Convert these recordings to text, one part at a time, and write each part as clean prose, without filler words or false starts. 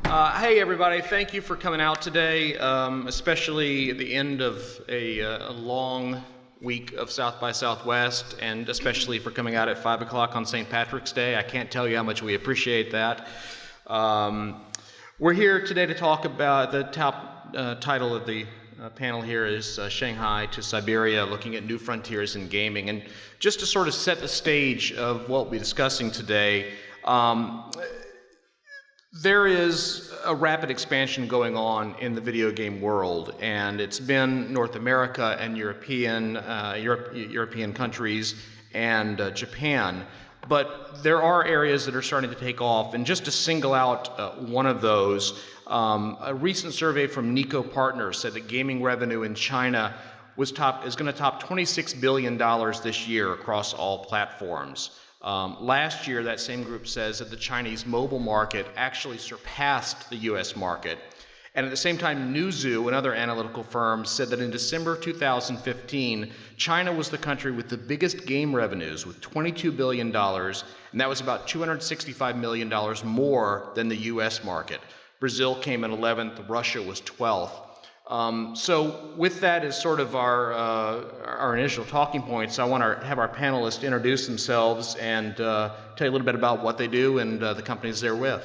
Hey everybody, thank you for coming out today, especially at the end of a long week of South by Southwest, and especially for coming out at 5 o'clock on St. Patrick's Day. I can't tell you how much we appreciate that. We're here today to talk about the top title of the panel here is Shanghai to Siberia, looking at new frontiers in gaming. And just to sort of set the stage of what we'll be discussing today, there is a rapid expansion going on in the video game world, and it's been North America and European countries and Japan. But there are areas that are starting to take off, and just to single out one of those, a recent survey from Nico Partners said that gaming revenue in China is going to top $26 billion this year across all platforms. Last year, that same group says that the Chinese mobile market actually surpassed the US market. And at the same time, Newzoo, another analytical firm, said that in December 2015, China was the country with the biggest game revenues, with $22 billion, and that was about $265 million more than the US market. Brazil came in 11th, Russia was 12th. So with that as sort of our initial talking points, I want to have our panelists introduce themselves and tell you a little bit about what they do and the companies they're with.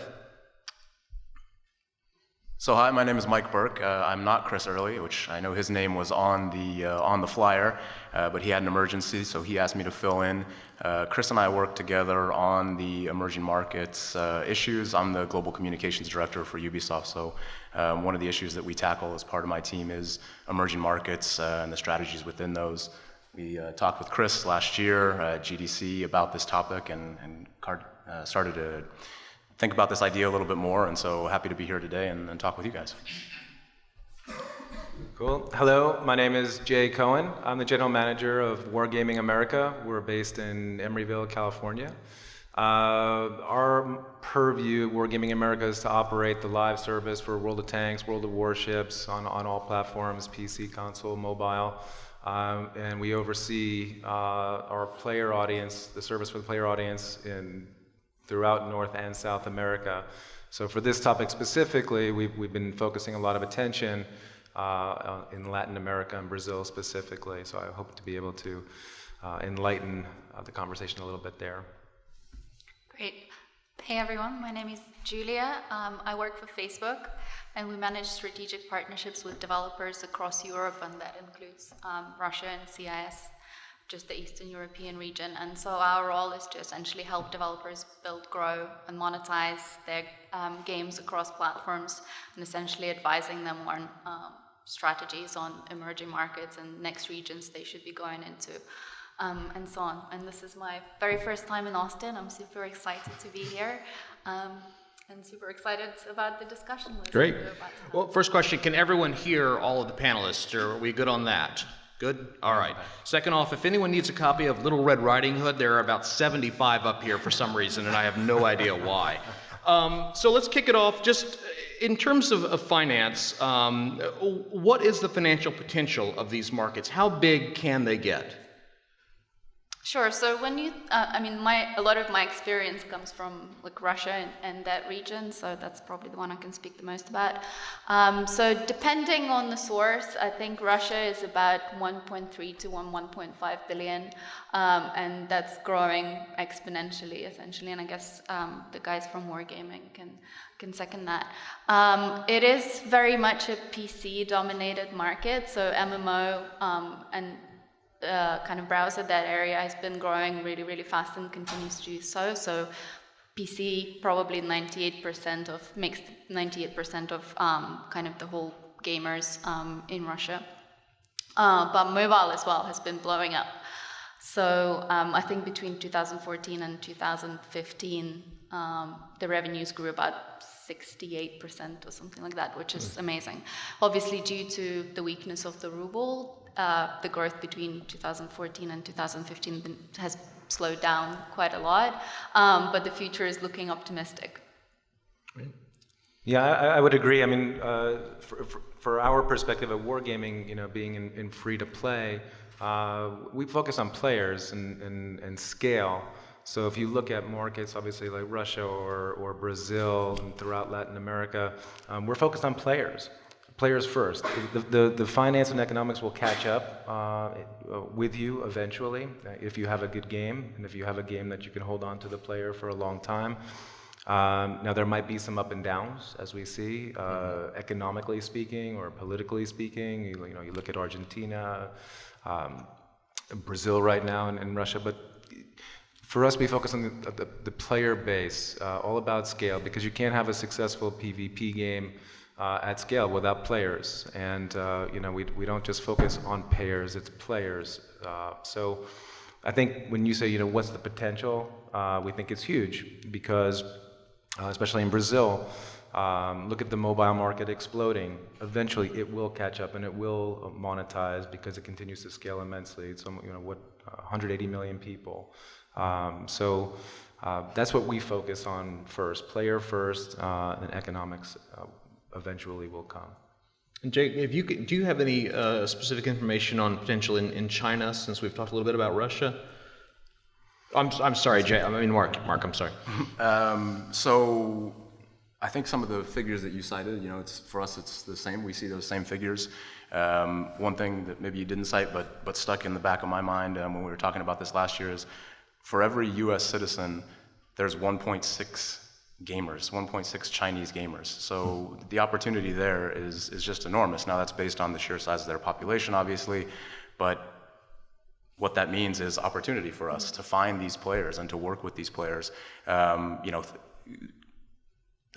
So hi, my name is Mike Burke. I'm not Chris Early, which I know his name was on the flyer, but he had an emergency, so he asked me to fill in. Chris and I work together on the emerging markets issues. I'm the global communications director for Ubisoft, so one of the issues that we tackle as part of my team is emerging markets and the strategies within those. We talked with Chris last year at GDC about this topic and started to think about this idea a little bit more, and so happy to be here today and talk with you guys. Cool. Hello, my name is Jay Cohen. I'm the general manager of Wargaming America. We're based in Emeryville, California. Our purview at Wargaming America is to operate the live service for World of Tanks, World of Warships on all platforms, PC, console, mobile. And we oversee our player audience, the service for the player audience throughout North and South America. So for this topic specifically, we've been focusing a lot of attention in Latin America and Brazil specifically. So I hope to be able to enlighten the conversation a little bit there. Great. Hey everyone, my name is Julia. I work for Facebook, and we manage strategic partnerships with developers across Europe, and that includes Russia and CIS, just the Eastern European region. And so our role is to essentially help developers build, grow, and monetize their games across platforms, and essentially advising them on strategies on emerging markets and next regions they should be going into, and so on. And this is my very first time in Austin. I'm super excited to be here, and super excited about the discussion. Great. Well, first question, can everyone hear all of the panelists, or are we good on that? Good? All right. Second off, if anyone needs a copy of Little Red Riding Hood, there are about 75 up here for some reason, and I have no idea why. So let's kick it off. Just in terms of finance, what is the financial potential of these markets? How big can they get? Sure. So when you, a lot of my experience comes from like Russia and that region. So that's probably the one I can speak the most about. So depending on the source, I think Russia is about 1.3 to 1.5 billion, and that's growing exponentially, essentially. And I guess the guys from Wargaming can second that. It is very much a PC-dominated market. So MMO and kind of browser, that area has been growing really, really fast and continues to do so. So PC probably 98% of kind of the whole gamers in Russia. But mobile as well has been blowing up. So I think between 2014 and 2015, the revenues grew about 68% or something like that, which is amazing. Obviously, due to the weakness of the ruble, the growth between 2014 and 2015 has slowed down quite a lot, but the future is looking optimistic. Yeah, I would agree. I mean, for our perspective at Wargaming, being in free to play, we focus on players and scale. So if you look at markets, obviously like Russia or Brazil and throughout Latin America, we're focused on players. Players first. The finance and economics will catch up with you eventually if you have a good game and if you have a game that you can hold on to the player for a long time. Now there might be some up and downs as we see, economically speaking or politically speaking. You look at Argentina, Brazil right now, and Russia. But for us, we focus on the player base, all about scale, because you can't have a successful PvP game at scale without players. And we don't just focus on payers; it's players. So I think when you say what's the potential, we think it's huge because. Especially in Brazil, look at the mobile market exploding. Eventually, it will catch up and it will monetize because it continues to scale immensely. It's 180 million people. So that's what we focus on first, player first, and economics eventually will come. And Jay, do you have any specific information on potential in China? Since we've talked a little bit about Russia. I'm sorry, Jay. I mean, Mark, I'm sorry. So I think some of the figures that you cited, for us, it's the same. We see those same figures. One thing that maybe you didn't cite, but stuck in the back of my mind when we were talking about this last year is for every U.S. citizen, there's 1.6 gamers, 1.6 Chinese gamers. So the opportunity there is just enormous. Now that's based on the sheer size of their population, obviously, but what that means is opportunity for us to find these players and to work with these players. The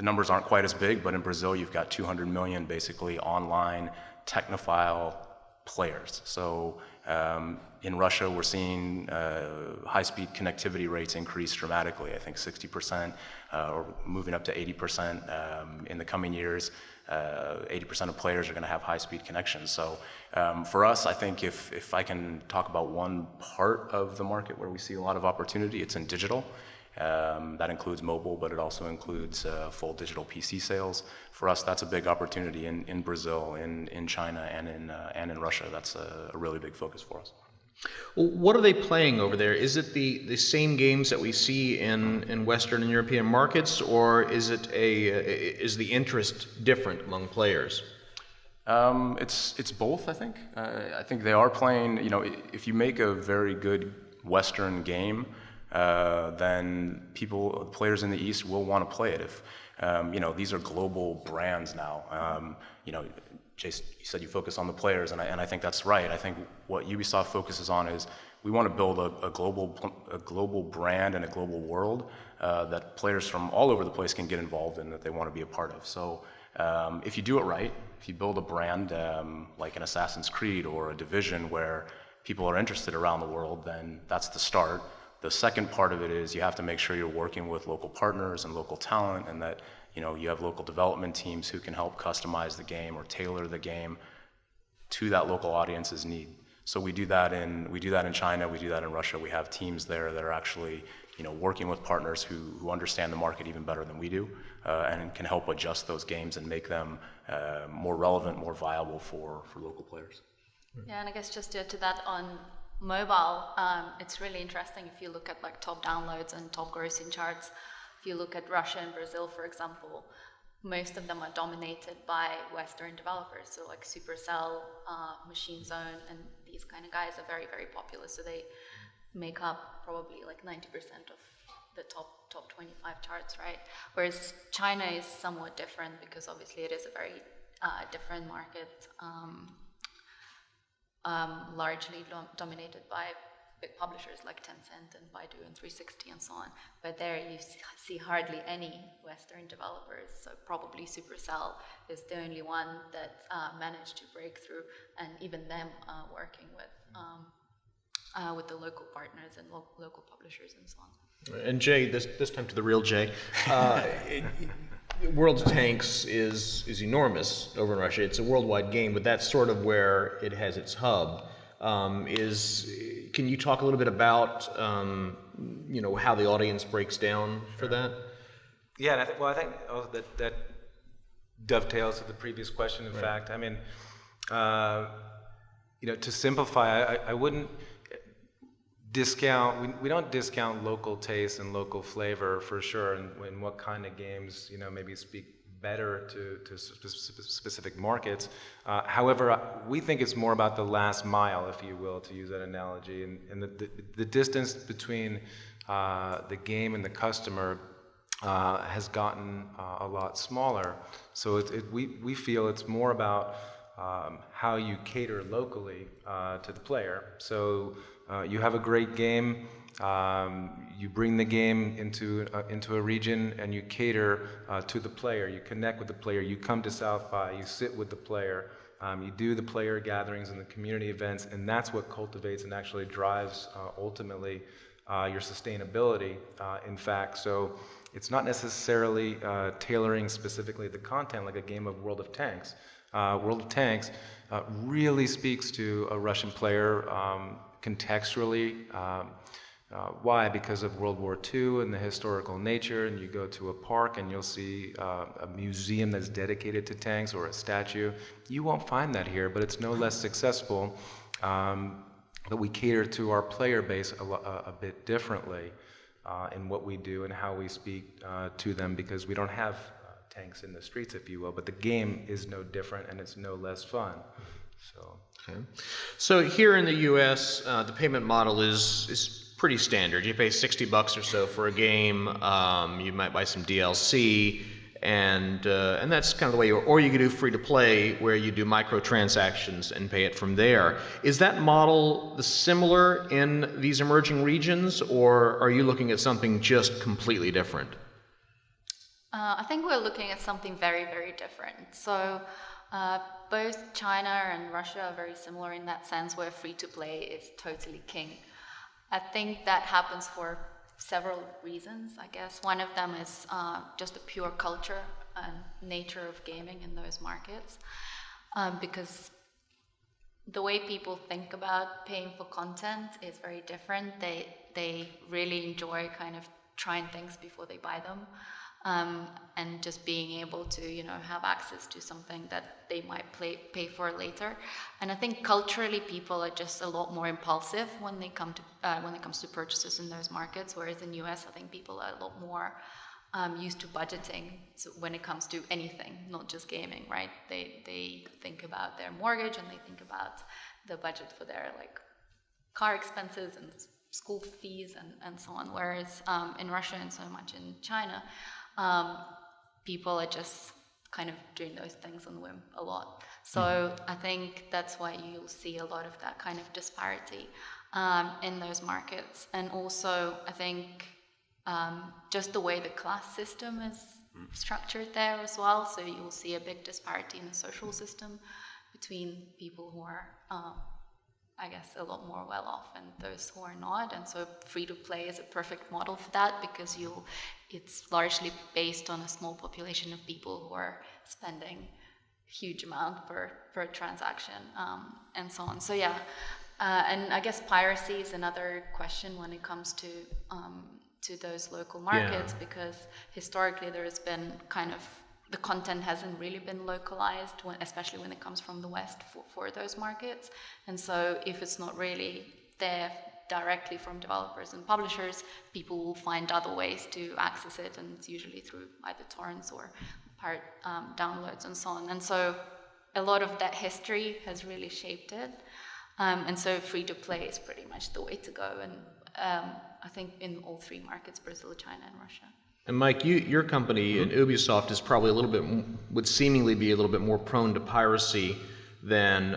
numbers aren't quite as big, but in Brazil you've got 200 million basically online technophile players. So in Russia we're seeing high-speed connectivity rates increase dramatically. I think 60% or moving up to 80% in the coming years. 80% of players are going to have high-speed connections. So for us, I think if I can talk about one part of the market where we see a lot of opportunity, it's in digital. That includes mobile, but it also includes full digital PC sales. For us, that's a big opportunity in Brazil, in China, and in Russia. That's a really big focus for us. Well, what are they playing over there? Is it the same games that we see in Western and European markets, or is the interest different among players? It's both, I think. I think they are playing. If you make a very good Western game, then players in the East will want to play it. If these are global brands now. Jace, you said you focus on the players, and I think that's right. I think what Ubisoft focuses on is we want to build a global brand and a global world that players from all over the place can get involved in, that they want to be a part of. So if you do it right, if you build a brand like an Assassin's Creed or a Division where people are interested around the world, then that's the start. The second part of it is you have to make sure you're working with local partners and local talent, and that you have local development teams who can help customize the game or tailor the game to that local audience's need. So we do that in China, we do that in Russia. We have teams there that are actually working with partners who understand the market even better than we do, and can help adjust those games and make them more relevant, more viable for local players. Yeah, and I guess just to add to that on mobile, it's really interesting if you look at like top downloads and top grossing charts. If you look at Russia and Brazil, for example, most of them are dominated by Western developers. So like Supercell, Machine Zone, and these kind of guys are very, very popular. So they make up probably like 90% of the top 25 charts, right? Whereas China is somewhat different because obviously it is a very different market, largely dominated by big publishers like Tencent and Baidu and 360 and so on. But there you see hardly any Western developers. So probably Supercell is the only one that managed to break through, and even them working with the local partners and local publishers and so on. And Jay, this time to the real Jay. World of Tanks is enormous over in Russia. It's a worldwide game, but that's sort of where it has its hub. Can you talk a little bit about how the audience breaks down for that? Yeah, and I think that dovetails to the previous question. In fact, I mean, to simplify, I wouldn't we don't discount local taste and local flavor for sure, and what kind of games, maybe speak better to specific markets. However, we think it's more about the last mile, if you will, to use that analogy, and the distance between the game and the customer has gotten a lot smaller. So we feel it's more about how you cater locally to the player. So you have a great game, you bring the game into a region, and you cater to the player. You connect with the player. You come to South by. You sit with the player. You do the player gatherings and the community events, and that's what cultivates and actually drives ultimately your sustainability. In fact, so it's not necessarily tailoring specifically the content like a game of World of Tanks. World of Tanks really speaks to a Russian player contextually. Why? Because of World War II and the historical nature, and you go to a park and you'll see a museum that's dedicated to tanks or a statue. You won't find that here, but it's no less successful. But we cater to our player base a bit differently in what we do and how we speak to them, because we don't have tanks in the streets, if you will, but the game is no different and it's no less fun. Okay. So here in the U.S., the payment model is pretty standard. You pay $60 or so for a game. You might buy some DLC, and that's kind of the way. Or you could do free to play, where you do microtransactions and pay it from there. Is that model similar in these emerging regions, or are you looking at something just completely different? I think we're looking at something very, very different. So both China and Russia are very similar in that sense, where free-to-play is totally king. I think that happens for several reasons, I guess. One of them is just the pure culture and nature of gaming in those markets, because the way people think about paying for content is very different. They really enjoy kind of trying things before they buy them. And just being able to, have access to something that they might pay for later. And I think culturally, people are just a lot more impulsive when it comes to purchases in those markets. Whereas in US, I think people are a lot more used to budgeting. So when it comes to anything, not just gaming, right? They think about their mortgage, and they think about the budget for their car expenses and school fees and so on. Whereas in Russia and so much in China, people are just kind of doing those things on the whim a lot. So I think that's why you'll see a lot of that kind of disparity in those markets. And also, I think just the way the class system is structured there as well. So you'll see a big disparity in the social system between people who are I guess a lot more well off and those who are not. And so free to play is a perfect model for that, because it's largely based on a small population of people who are spending huge amount per transaction, and so on. So yeah, and I guess piracy is another question when it comes to those local markets, because historically there has been kind of the content hasn't really been localized, especially when it comes from the West for those markets. And so if it's not really there directly from developers and publishers, people will find other ways to access it, and it's usually through either torrents or pirate downloads and so on. And so a lot of that history has really shaped it. And so free-to-play is pretty much the way to go. And I think in all three markets, Brazil, China, and Russia. And Mike, your company and Ubisoft is probably would seemingly be a little bit more prone to piracy than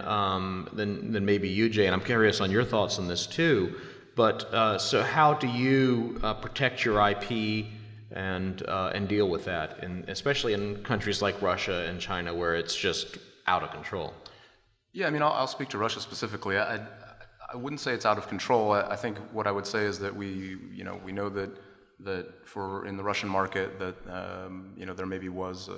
maybe you, Jay. And I'm curious on your thoughts on this too. But so how do you protect your IP and deal with that, especially in countries like Russia and China, where it's just out of control? Yeah, I mean, I'll speak to Russia specifically. I wouldn't say it's out of control. I think what I would say is that we know that for in the Russian market that there maybe was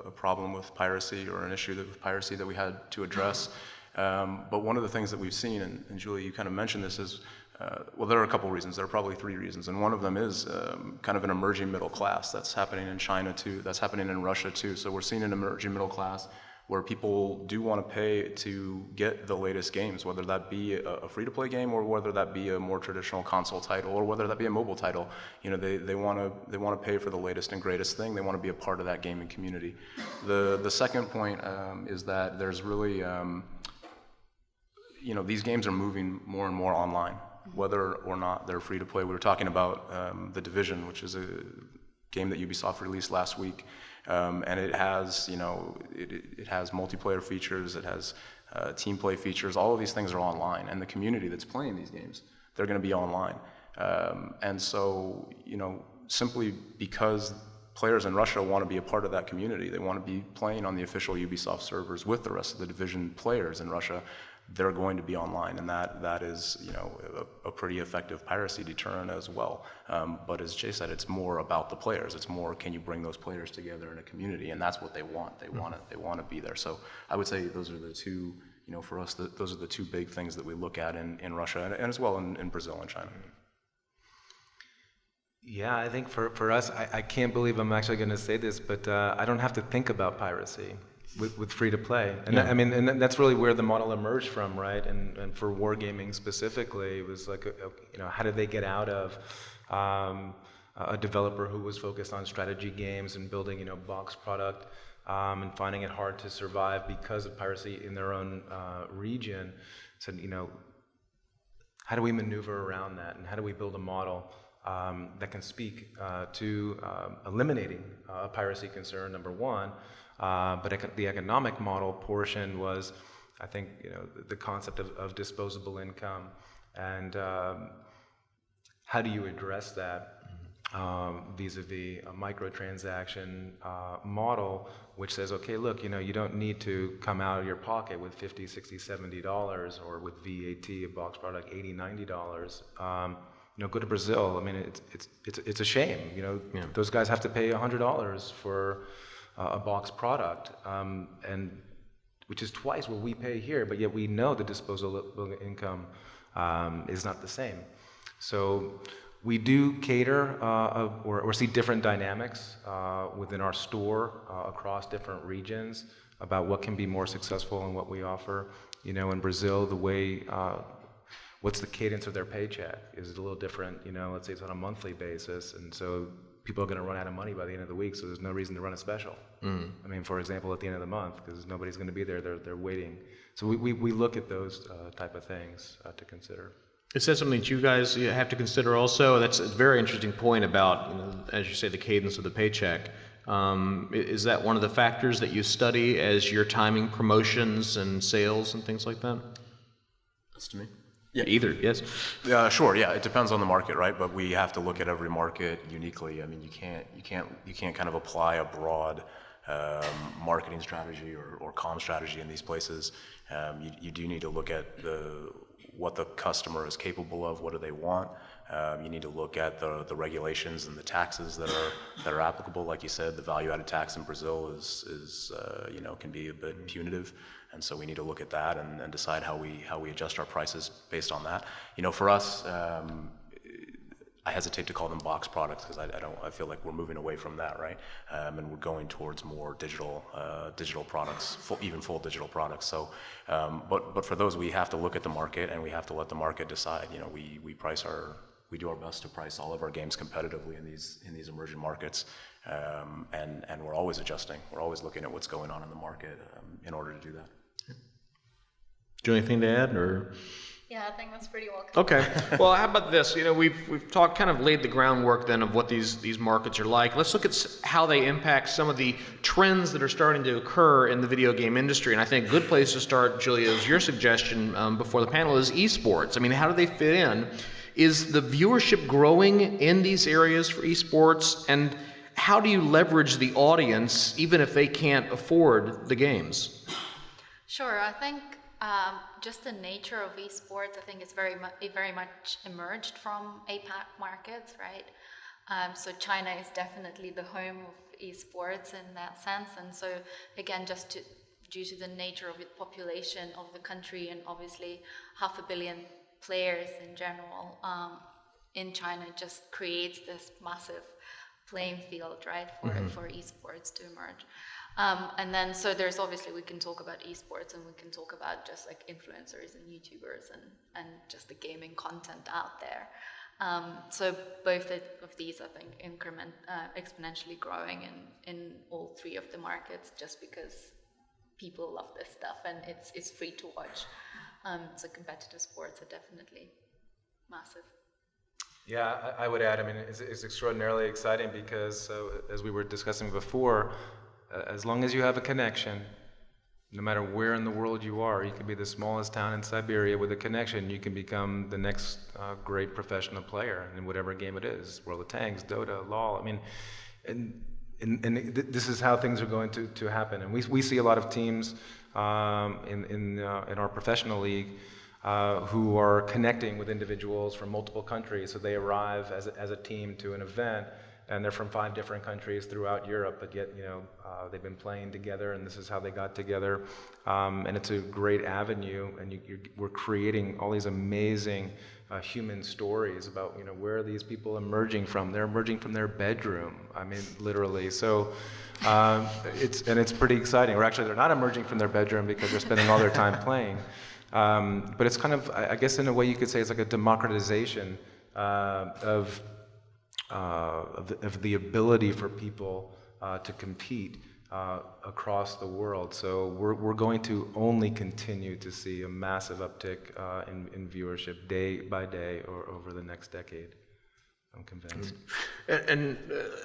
a problem with piracy, or an issue with piracy that we had to address. But one of the things that we've seen, and Julie, you kind of mentioned this, is there are a couple reasons. There are probably three reasons, and one of them is kind of an emerging middle class that's happening in China too. That's happening in Russia too. So we're seeing an emerging middle class where people do want to pay to get the latest games, whether that be a free-to-play game or whether that be a more traditional console title or whether that be a mobile title. You know, they want to pay for the latest and greatest thing. They want to be a part of that gaming community. The second point is that there's really you know, these games are moving more and more online, whether or not they're free to play. We were talking about The Division, which is a game that Ubisoft released last week, and it has, you know, it has multiplayer features, it has team play features. All of these things are online, and the community that's playing these games, they're going to be online. And so, you know, simply because players in Russia want to be a part of that community, they want to be playing on the official Ubisoft servers with the rest of the Division players in Russia, they're going to be online, and that is, you know, a pretty effective piracy deterrent as well. But as Jay said, it's more about the players. It's more, can you bring those players together in a community, and that's what they want. They want it. They want to be there. So I would say those are the two, you know, for us, those are the two big things that we look at in Russia and as well in Brazil and China. Yeah, I think for us, I can't believe I'm actually going to say this, but I don't have to think about piracy with free to play, and Yeah. I mean, and that's really where the model emerged from, right? And for wargaming specifically, it was like, you know, how did they get out of a developer who was focused on strategy games and building, you know, box product, and finding it hard to survive because of piracy in their own region. So, you know, how do we maneuver around that, and how do we build a model that can speak to eliminating a piracy concern, number one, but the economic model portion was, I think, you know, the concept of disposable income, and how do you address that vis-a-vis a microtransaction model, which says, okay, look, you know, you don't need to come out of your pocket with $50, $60, $70, or with VAT, a box product, $80, $90. You know, go to Brazil. I mean, it's a shame. You know, Yeah. those guys have to pay $100 for a box product, and which is twice what we pay here. But yet we know the disposable income is not the same. So we do cater or see different dynamics within our store across different regions about what can be more successful and what we offer. You know, in Brazil, the way what's the cadence of their paycheck is a little different. You know, let's say it's on a monthly basis, and so people are going to run out of money by the end of the week, so there's no reason to run a special. I mean, for example, at the end of the month, because nobody's going to be there, they're waiting. So we look at those type of things to consider. Is that something that you guys have to consider also? That's a very interesting point about, you know, as you say, the cadence of the paycheck. Is that one of the factors that you study as you're timing promotions and sales and things like that? That's to me. Yeah, either, yes. Sure. Yeah, it depends on the market, right? But we have to look at every market uniquely. I mean, you can't kind of apply a broad marketing strategy or comm strategy in these places. You do need to look at what the customer is capable of. What do they want? You need to look at the regulations and the taxes that are applicable. Like you said, the value-added tax in Brazil is you know, can be a bit punitive, and so we need to look at that and decide how we adjust our prices based on that. You know, for us, I hesitate to call them box products because I feel like we're moving away from that, right? And we're going towards more digital products, even full digital products. So, but for those, we have to look at the market and we have to let the market decide. You know, we do our best to price all of our games competitively in these emerging markets, and we're always adjusting. We're always looking at what's going on in the market in order to do that. Do you have anything to add, or? Yeah, I think that's pretty well covered. Okay. Well, how about this? You know, we've talked, kind of laid the groundwork then of what these markets are like. Let's look at how they impact some of the trends that are starting to occur in the video game industry. And I think a good place to start, Julia, is your suggestion before the panel is esports. I mean, how do they fit in? Is the viewership growing in these areas for esports? And how do you leverage the audience even if they can't afford the games? Sure, I think just the nature of esports, I think it's it very much emerged from APAC markets, right? So China is definitely the home of esports in that sense, and so again, due to the nature of the population of the country, and obviously 500 million players in general in China, just creates this massive playing field, right, for esports to emerge. And then, so there's obviously, we can talk about esports and we can talk about just like influencers and YouTubers and just the gaming content out there. So both of these, I think, exponentially growing in all three of the markets, just because people love this stuff and it's free to watch. So competitive sports are definitely massive. Yeah, I would add, I mean, it's extraordinarily exciting because, as we were discussing before, as long as you have a connection, no matter where in the world you are, you could be the smallest town in Siberia with a connection, you can become the next great professional player in whatever game it is, World of Tanks, Dota, LoL. I mean, and this is how things are going to happen. And we see a lot of teams in our professional league who are connecting with individuals from multiple countries. So they arrive as a team to an event, and they're from 5 different countries throughout Europe, but yet, they've been playing together, and this is how they got together. And it's a great avenue, and we're creating all these amazing human stories about, where are these people emerging from? They're emerging from their bedroom, I mean, literally. So it's pretty exciting. Or actually, they're not emerging from their bedroom because they're spending all their time playing. But it's kind of, I guess in a way you could say it's like a democratization of the ability for people to compete across the world. So we're going to only continue to see a massive uptick in viewership day by day or over the next decade. I'm convinced. And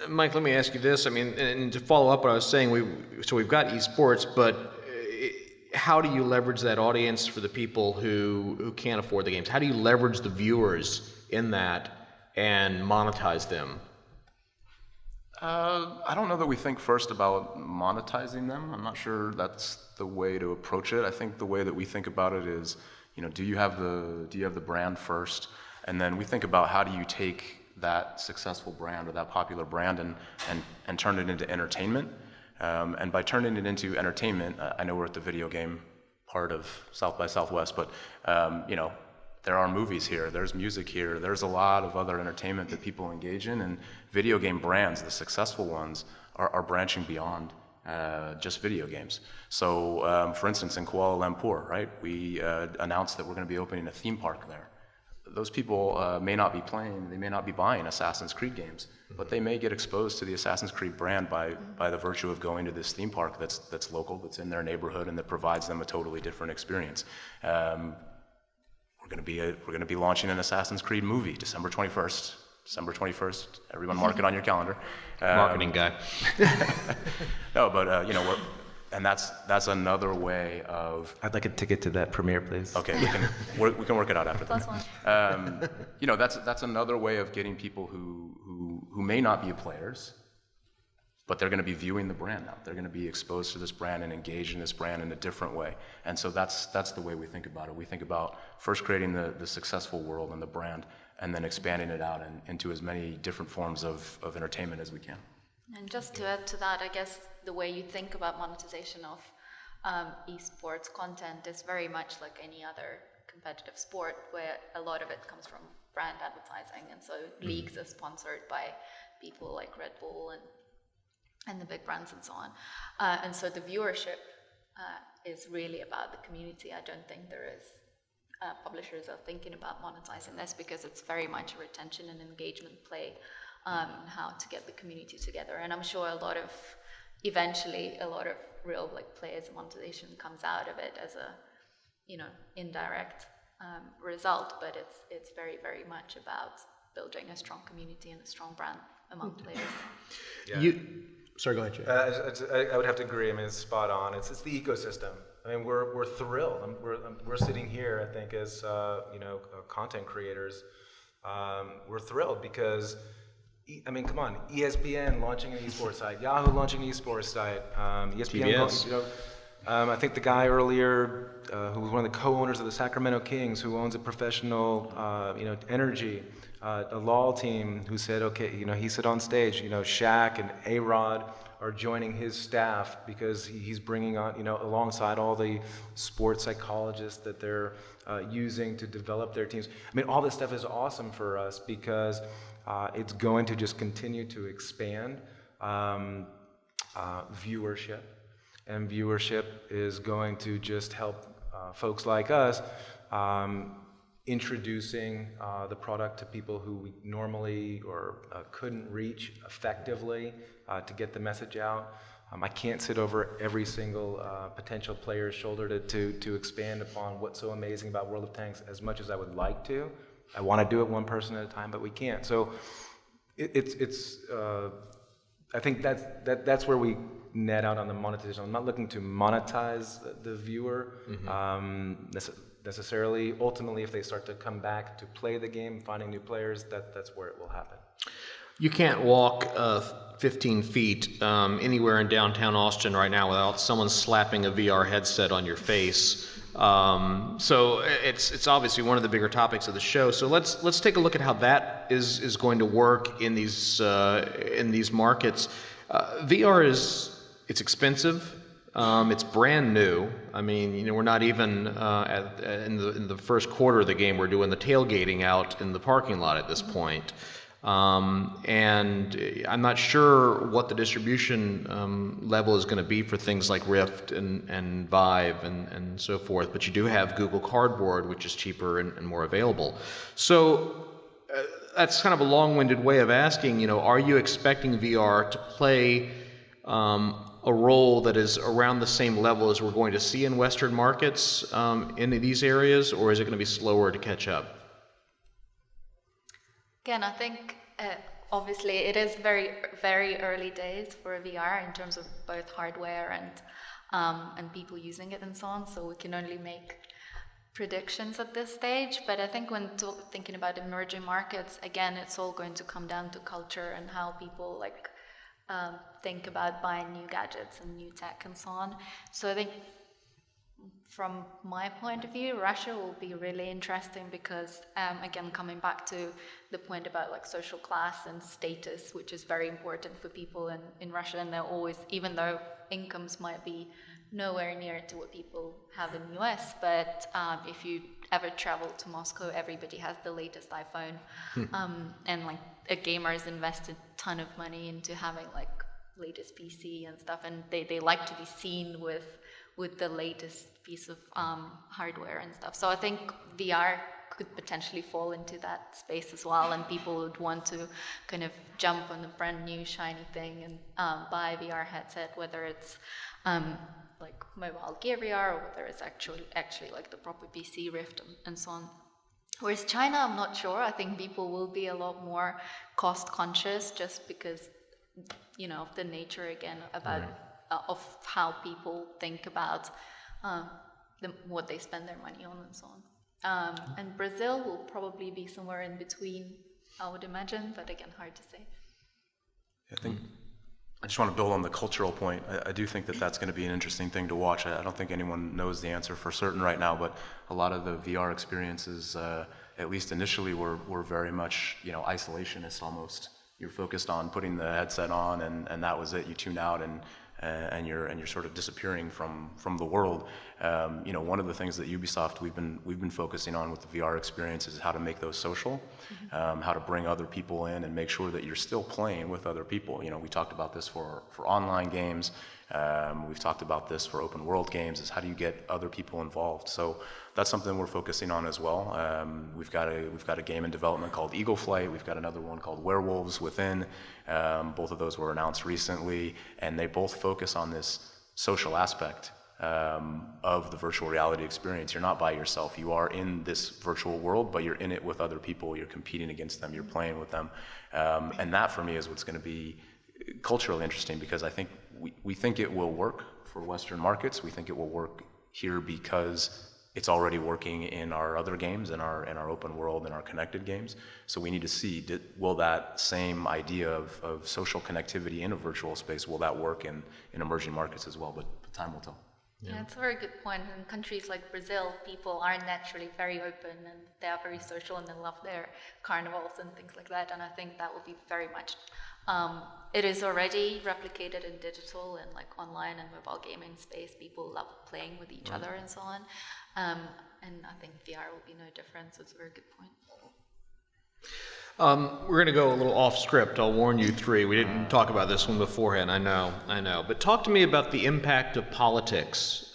Mike, let me ask you this. I mean, and to follow up what I was saying, we've got esports, but how do you leverage that audience for the people who can't afford the games? How do you leverage the viewers in that and monetize them? I don't know that we think first about monetizing them. I'm not sure that's the way to approach it. I think the way that we think about it is, do you have the brand first, and then we think about how do you take that successful brand or that popular brand and turn it into entertainment. And by turning it into entertainment, I know we're at the video game part of South by Southwest, but there are movies here, there's music here, there's a lot of other entertainment that people engage in, and video game brands, the successful ones, are branching beyond just video games. So, for instance, in Kuala Lumpur, right, we announced that we're going to be opening a theme park there. Those people may not be playing, they may not be buying Assassin's Creed games, but they may get exposed to the Assassin's Creed brand by the virtue of going to this theme park that's local, that's in their neighborhood, and that provides them a totally different experience. We're going to be launching an Assassin's Creed movie, December 21st. December 21st. Everyone, mark it on your calendar. Marketing guy. No, but and that's another way of. I'd like a ticket to that premiere, please. Okay, we can work it out after that. +1. That's another way of getting people who may not be players, but they're going to be viewing the brand now. They're going to be exposed to this brand and engaged in this brand in a different way. And so that's the way we think about it. We think about first creating the successful world and the brand, and then expanding it out into as many different forms of entertainment as we can. And just to add to that, I guess the way you think about monetization of esports content is very much like any other competitive sport, where a lot of it comes from brand advertising. And so leagues are sponsored by people like Red Bull and the big brands and so on. And so the viewership is really about the community. I don't think there is publishers are thinking about monetizing this, because it's very much a retention and engagement play, how to get the community together. And I'm sure eventually a lot of real players monetization comes out of it as a indirect result, but it's very, very much about building a strong community and a strong brand among players. Yeah. Sorry, go ahead, Jay. I would have to agree. I mean, it's spot on. It's the ecosystem. I mean, we're thrilled. We're sitting here, I think, as content creators. We're thrilled because, I mean, come on, ESPN launching an esports site, Yahoo launching an esports site, ESPN. I think the guy earlier who was one of the co-owners of the Sacramento Kings, who owns a professional, energy, a LOL team, who said, okay, he said on stage, Shaq and A-Rod are joining his staff because he's bringing on, alongside all the sports psychologists that they're using to develop their teams. I mean, all this stuff is awesome for us because It's going to just continue to expand viewership, and viewership is going to just help folks like us introducing the product to people who we normally or couldn't reach effectively to get the message out. I can't sit over every single potential player's shoulder to expand upon what's so amazing about World of Tanks as much as I would like to. I want to do it one person at a time, but we can't. So I think that's where we net out on the monetization. I'm not looking to monetize the viewer necessarily. Ultimately, if they start to come back to play the game, finding new players, that's where it will happen. You can't walk 15 feet anywhere in downtown Austin right now without someone slapping a VR headset on your face. So it's obviously one of the bigger topics of the show. So let's take a look at how that is going to work in these markets. VR it's expensive. It's brand new. I mean, we're not even in the first quarter of the game. We're doing the tailgating out in the parking lot at this point. And I'm not sure what the distribution level is going to be for things like Rift and Vive and so forth, but you do have Google Cardboard, which is cheaper and more available. So that's kind of a long-winded way of asking, are you expecting VR to play a role that is around the same level as we're going to see in Western markets in these areas, or is it going to be slower to catch up? Again, I think obviously it is very, very early days for VR in terms of both hardware and people using it and so on. So we can only make predictions at this stage. But I think when thinking about emerging markets, again, it's all going to come down to culture and how people think about buying new gadgets and new tech and so on. So I think from my point of view, Russia will be really interesting because, again, coming back to the point about social class and status, which is very important for people in Russia, and they're always, even though incomes might be nowhere near to what people have in the US, but if you ever travel to Moscow, everybody has the latest iPhone, and a gamer has invested a ton of money into having latest PC and stuff, and they like to be seen with the latest piece of hardware and stuff. So I think VR could potentially fall into that space as well, and people would want to kind of jump on a brand new shiny thing and buy a VR headset, whether it's mobile gear VR or whether it's actually the proper PC Rift and so on. Whereas China, I'm not sure. I think people will be a lot more cost conscious just because of the nature again about of how people think about what they spend their money on and so on. And Brazil will probably be somewhere in between, I would imagine, but again, hard to say. I think I just want to build on the cultural point. I do think that that's going to be an interesting thing to watch. I don't think anyone knows the answer for certain right now, but a lot of the VR experiences, at least initially, were very much isolationist almost. You're focused on putting the headset on, and that was it. You tune out and you're sort of disappearing from the world. One of the things that Ubisoft we've been focusing on with the VR experience is how to make those social, how to bring other people in and make sure that you're still playing with other people. We talked about this for online games. We've talked about this for open world games, is how do you get other people involved? So that's something we're focusing on as well. We've got a game in development called Eagle Flight. We've got another one called Werewolves Within. Both of those were announced recently, and they both focus on this social aspect of the virtual reality experience. You're not by yourself. You are in this virtual world, but you're in it with other people. You're competing against them. You're playing with them. And that, for me, is what's going to be culturally interesting, because I think we think it will work for Western markets. We think it will work here because it's already working in our other games, in our open world, in our connected games. So we need to see, will that same idea of social connectivity in a virtual space, will that work in emerging markets as well? But time will tell. Yeah, it's a very good point. In countries like Brazil, people are naturally very open and they are very social and they love their carnivals and things like that. And I think that will be very much, it is already replicated in digital and online and mobile gaming space. People love playing with each other and so on. And I think VR will be no different. So it's a very good point. We're going to go a little off script. I'll warn you three. We didn't talk about this one beforehand. I know. But talk to me about the impact of politics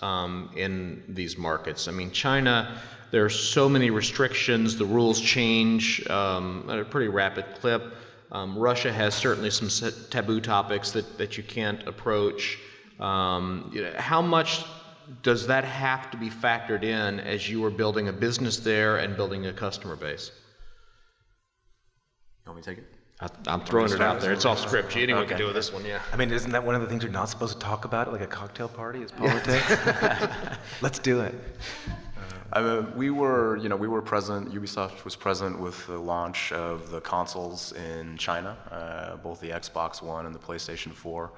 in these markets. I mean, China, there are so many restrictions. The rules change at a pretty rapid clip. Russia has certainly some taboo topics that you can't approach. How much does that have to be factored in as you are building a business there and building a customer base? You want me to take it? I'm throwing it out there. It's off script. Anyone can do with this one, yeah. I mean, isn't that one of the things you're not supposed to talk about at like a cocktail party is politics? Let's do it. We were present. Ubisoft was present with the launch of the consoles in China, both the Xbox One and the PlayStation 4.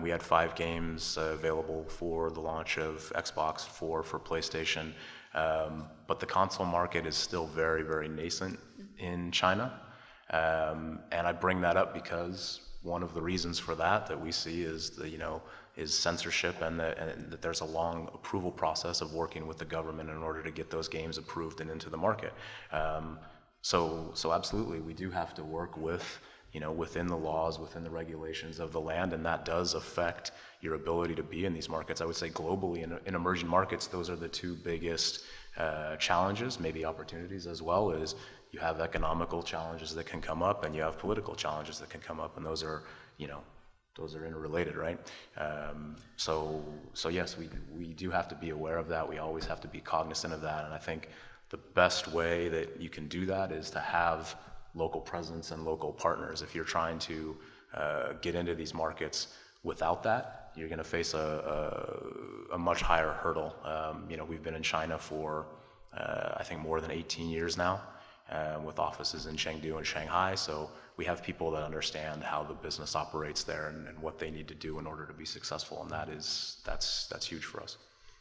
We had 5 games available for the launch of Xbox 4 for PlayStation, but the console market is still very, very nascent in China. And I bring that up because one of the reasons for that we see is is censorship, and that there's a long approval process of working with the government in order to get those games approved and into the market. So absolutely, we do have to work with within the laws, within the regulations of the land, and that does affect your ability to be in these markets. I would say globally in emerging markets, those are the 2 biggest challenges, maybe opportunities as well. Is you have economical challenges that can come up, and you have political challenges that can come up, and those are interrelated, right? So yes, we do have to be aware of that. We always have to be cognizant of that, and I think the best way that you can do that is to have local presence and local partners. If you're trying to get into these markets without that, you're going to face a much higher hurdle. We've been in China for I think more than 18 years now, with offices in Chengdu and Shanghai. So we have people that understand how the business operates there and what they need to do in order to be successful, and that's huge for us.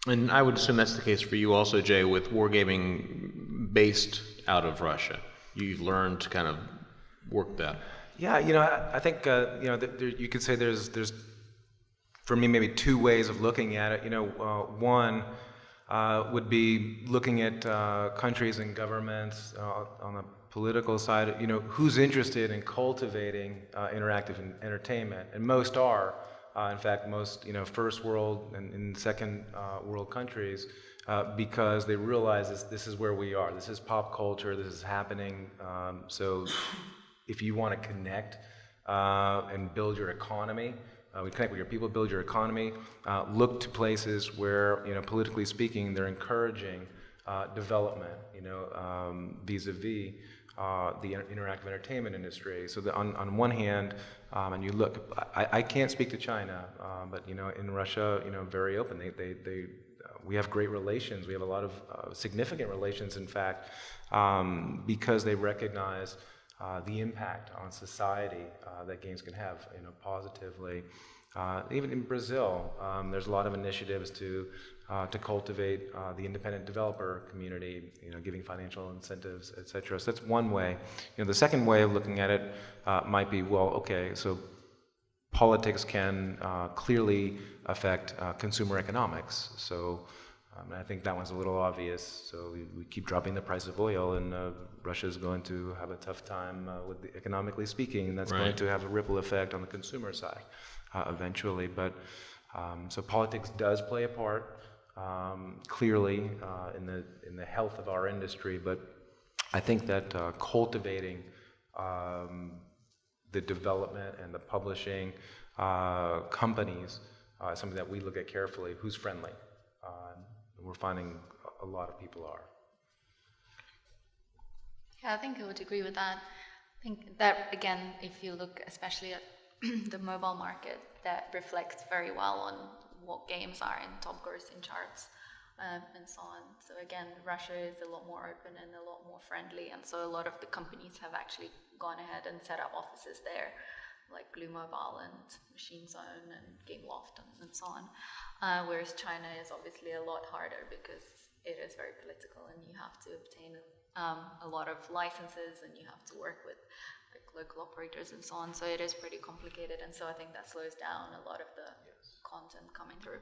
And I would assume that's the case for you also, Jay, with wargaming based out of Russia. You've learned to kind of work that. Yeah, I think you could say there's for me maybe 2 ways of looking at it. One would be looking at countries and governments on the political side. Who's interested in cultivating interactive entertainment, and most are. In fact, most first world and second world countries, because they realize this is where we are. This is pop culture. This is happening. So, if you want to connect and build your economy, we connect with your people, build your economy. Look to places where politically speaking, they're encouraging development. Vis-a-vis the interactive entertainment industry. So on one hand, and you look, I can't speak to China, but in Russia, very open. We have great relations. We have a lot of significant relations, in fact, because they recognize the impact on society that games can have, positively. Even in Brazil, there's a lot of initiatives to cultivate the independent developer community, giving financial incentives, etc. So that's one way. The second way of looking at it might be, well, okay, so politics can clearly affect consumer economics. So I think that one's a little obvious. So we keep dropping the price of oil, and Russia's going to have a tough time economically speaking, and that's going to have a ripple effect on the consumer side eventually. But so politics does play a part. Clearly in the health of our industry, but I think that cultivating the development and the publishing companies is something that we look at carefully. Who's friendly? And we're finding a lot of people are. Yeah, I think I would agree with that. I think that, again, if you look especially at the mobile market, that reflects very well on what games are in top grossing charts and so on. So again, Russia is a lot more open and a lot more friendly, and so a lot of the companies have actually gone ahead and set up offices there, like Blue Mobile and Machine Zone and Gameloft and so on. Whereas China is obviously a lot harder because it is very political, and you have to obtain a lot of licenses, and you have to work with local operators and so on. So it is pretty complicated, and so I think that slows down a lot of the content coming through.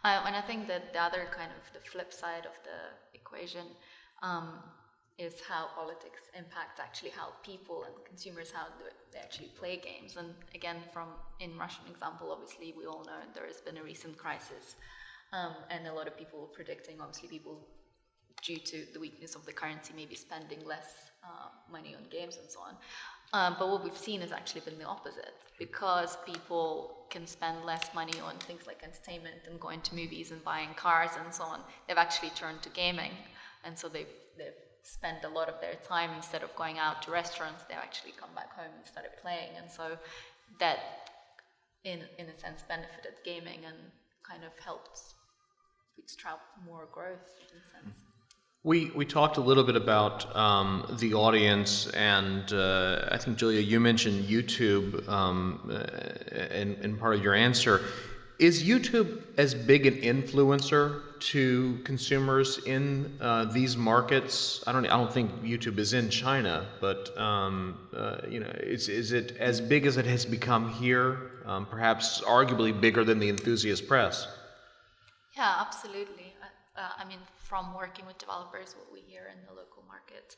And I think that the other kind of the flip side of the equation is how politics impacts actually how people and consumers, how they actually play games. And again, in Russian example, obviously we all know there has been a recent crisis, and a lot of people are predicting, obviously people, due to the weakness of the currency, maybe spending less money on games and so on. But what we've seen has actually been the opposite, because people can spend less money on things like entertainment and going to movies and buying cars and so on. They've actually turned to gaming, and so they've spent a lot of their time, instead of going out to restaurants, they've actually come back home and started playing, and so that in a sense benefited gaming and kind of helped bootstrap more growth in a sense. We talked a little bit about the audience, and I think, Julia, you mentioned YouTube in part of your answer. Is YouTube as big an influencer to consumers in these markets? I don't think YouTube is in China, but is it as big as it has become here? Perhaps arguably bigger than the enthusiast press. Yeah, absolutely. I mean, from working with developers, what we hear in the local market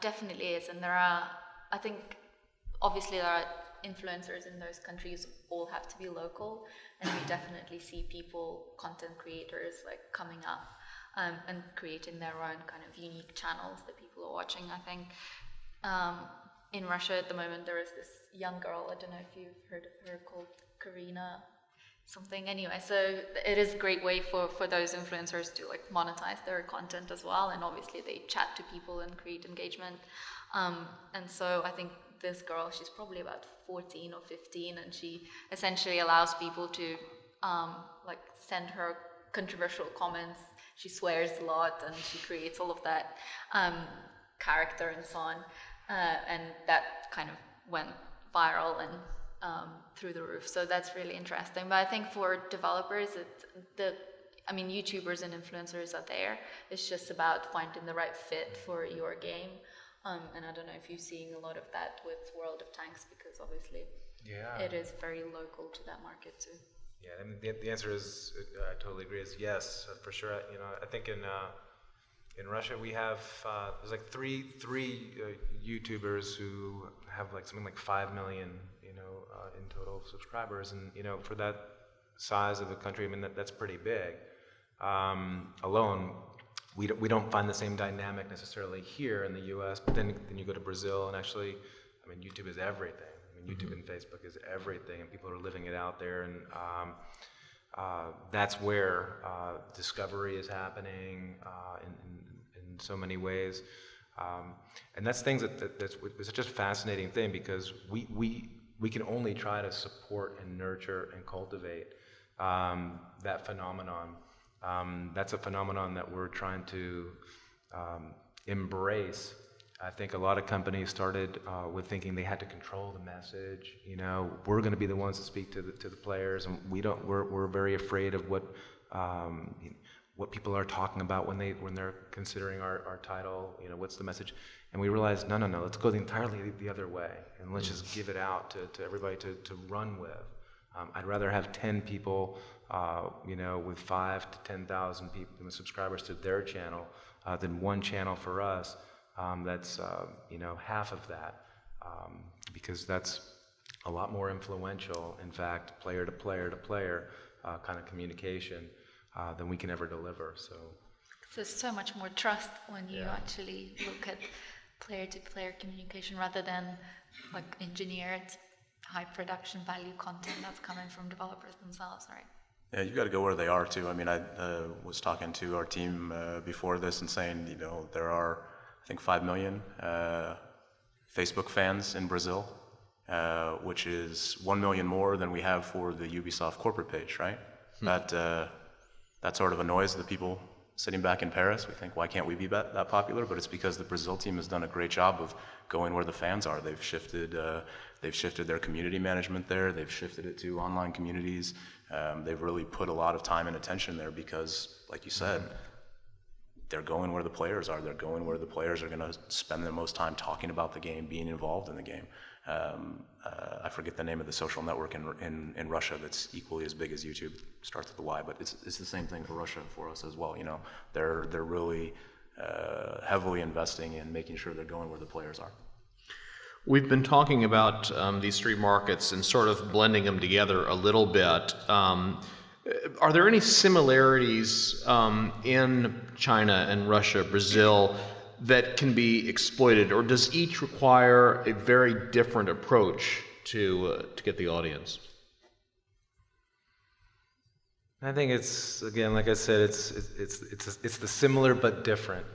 definitely is. And I think, obviously there are influencers in those countries, all have to be local. And we definitely see people, content creators, like coming up and creating their own kind of unique channels that people are watching. I think in Russia at the moment, there is this young girl, I don't know if you've heard of her, called Karina something. Anyway, so it is a great way for those influencers to like monetize their content as well, and obviously they chat to people and create engagement, and so I think this girl, she's probably about 14 or 15, and she essentially allows people to like send her controversial comments. She swears a lot, and she creates all of that character and so on, and that kind of went viral and through the roof. So that's really interesting. But I think for developers, YouTubers and influencers are there. It's just about finding the right fit for your game. And I don't know if you're seeing a lot of that with World of Tanks, because obviously it is very local to that market too. Yeah, I mean, the answer is, I totally agree, is yes, for sure. I think in Russia we have there's like three YouTubers who have like something like 5 million in total subscribers, and for that size of a country, I mean that's pretty big. Alone, we don't find the same dynamic necessarily here in the U.S. But then you go to Brazil, and actually, I mean, YouTube is everything. I mean, YouTube and Facebook is everything, and people are living it out there, and that's where discovery is happening in so many ways, and that's things that's such a fascinating thing, because we can only try to support and nurture and cultivate that phenomenon. That's a phenomenon that we're trying to embrace. I think a lot of companies started with thinking they had to control the message. We're going to be the ones to speak to the players, and we're very afraid of what people are talking about when they're considering our title. What's the message? And we realized, no, let's go entirely the other way, and let's just give it out to everybody to run with. I'd rather have 10 people, with 5 to 10,000 people, subscribers to their channel, than one channel for us that's half of that, because that's a lot more influential, in fact, player to player to player kind of communication than we can ever deliver. So there's so much more trust when you actually look at player-to-player communication rather than like engineered high production value content that's coming from developers themselves, right? Yeah, you got to go where they are too. I mean, I was talking to our team before this and saying, there are, I think, 5 million Facebook fans in Brazil, which is 1 million more than we have for the Ubisoft corporate page, right? That sort of annoys the people sitting back in Paris. We think, why can't we be that popular? But it's because the Brazil team has done a great job of going where the fans are. They've shifted their community management there. They've shifted it to online communities. They've really put a lot of time and attention there because, like you said, they're going where the players are. They're going where the players are going to spend the most time talking about the game, being involved in the game. I forget the name of the social network in Russia that's equally as big as YouTube. Starts with a Y, but it's the same thing for Russia and for us as well. They're really heavily investing in making sure they're going where the players are. We've been talking about these three markets and sort of blending them together a little bit. Are there any similarities in China and Russia, Brazil, that can be exploited, or does each require a very different approach to get the audience? I think it's, again, like I said, it's the similar but different.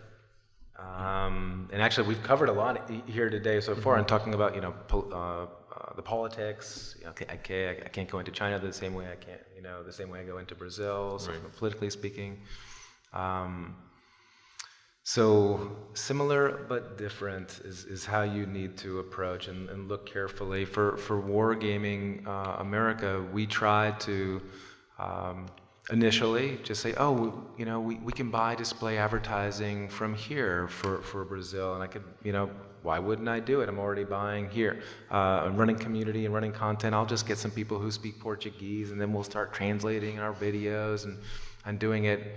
And actually, we've covered a lot here today so far in talking about, the politics. I can't go into China the same way I can't, the same way I go into Brazil, so politically speaking. So similar but different is how you need to approach and look carefully. For Wargaming America, we tried to initially just say, we can buy display advertising from here for Brazil, and I could, why wouldn't I do it? I'm already buying here. I'm running community and running content. I'll just get some people who speak Portuguese, and then we'll start translating our videos and doing it.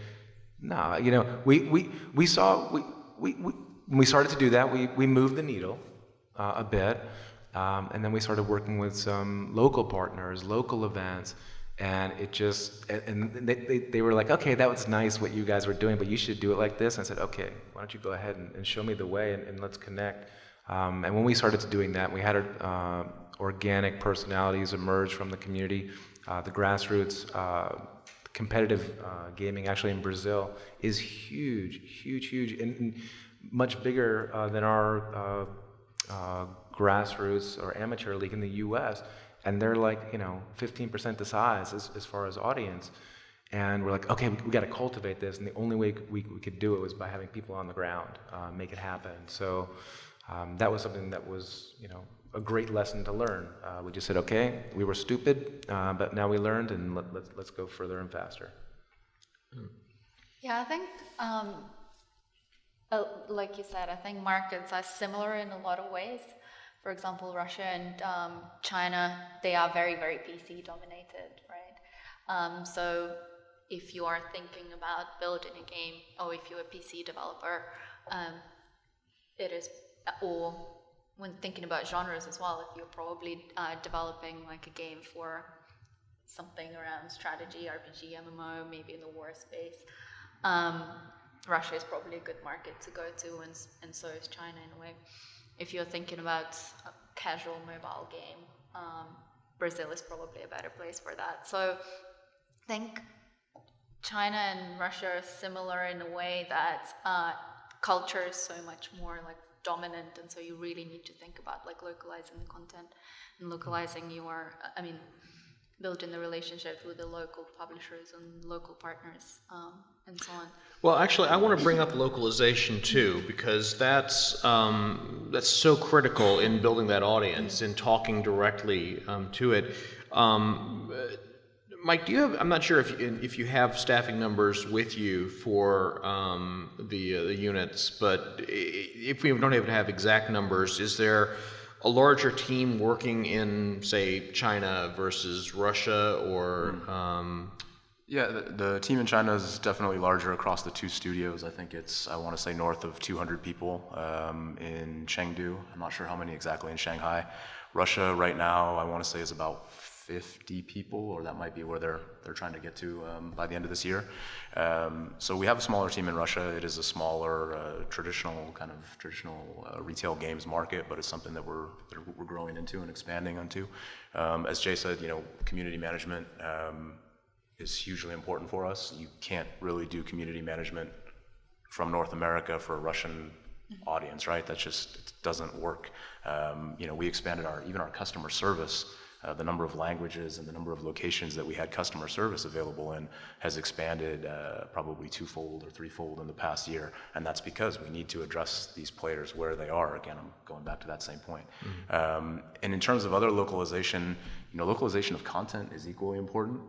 No, we saw, when we started to do that, we moved the needle a bit, and then we started working with some local partners, local events, and it just, and they were like, okay, that was nice what you guys were doing, but you should do it like this. And I said, okay, why don't you go ahead and show me the way, and let's connect. And when we started doing that, we had organic personalities emerge from the community, the grassroots. Competitive gaming actually in Brazil is huge, and much bigger than our grassroots or amateur league in the U.S. And they're like, 15% the size as far as audience. And we're like, okay, we got to cultivate this, and the only way we could do it was by having people on the ground, make it happen. So that was something that was, a great lesson to learn. We just said, okay, we were stupid, but now we learned, and let's go further and faster. Yeah, I think, like you said, I think markets are similar in a lot of ways. For example, Russia and China, they are very, very PC dominated, right? So if you are thinking about building a game, or if you're a PC developer, it is, or when thinking about genres as well, if you're probably developing like a game for something around strategy, RPG, MMO, maybe in the war space, Russia is probably a good market to go to, and so is China in a way. If you're thinking about a casual mobile game, Brazil is probably a better place for that. So I think China and Russia are similar in a way that culture is so much more like dominant, and so you really need to think about like localizing the content and localizing your, building the relationships with the local publishers and local partners, and so on. Well, actually, I want to bring up localization too, because that's so critical in building that audience and talking directly to it. Mike, do you have? I'm not sure if you have staffing numbers with you for the units, but if we don't even have exact numbers, is there a larger team working in, say, China versus Russia, or? Yeah, the team in China is definitely larger across the two studios. I think it's, I want to say, north of 200 people in Chengdu. I'm not sure how many exactly in Shanghai. Russia right now, I want to say, is about 50 people, or that might be where they're trying to get to by the end of this year. So we have a smaller team in Russia. It is a smaller traditional retail games market, but it's something that we're growing into and expanding into. As Jay said, community management is hugely important for us. You can't really do community management from North America for a Russian audience, right? That just, it doesn't work. We expanded even our customer service. The number of languages and the number of locations that we had customer service available in has expanded probably twofold or threefold in the past year, and that's because we need to address these players where they are. Again, I'm going back to that same point. And in terms of other localization, localization of content is equally important.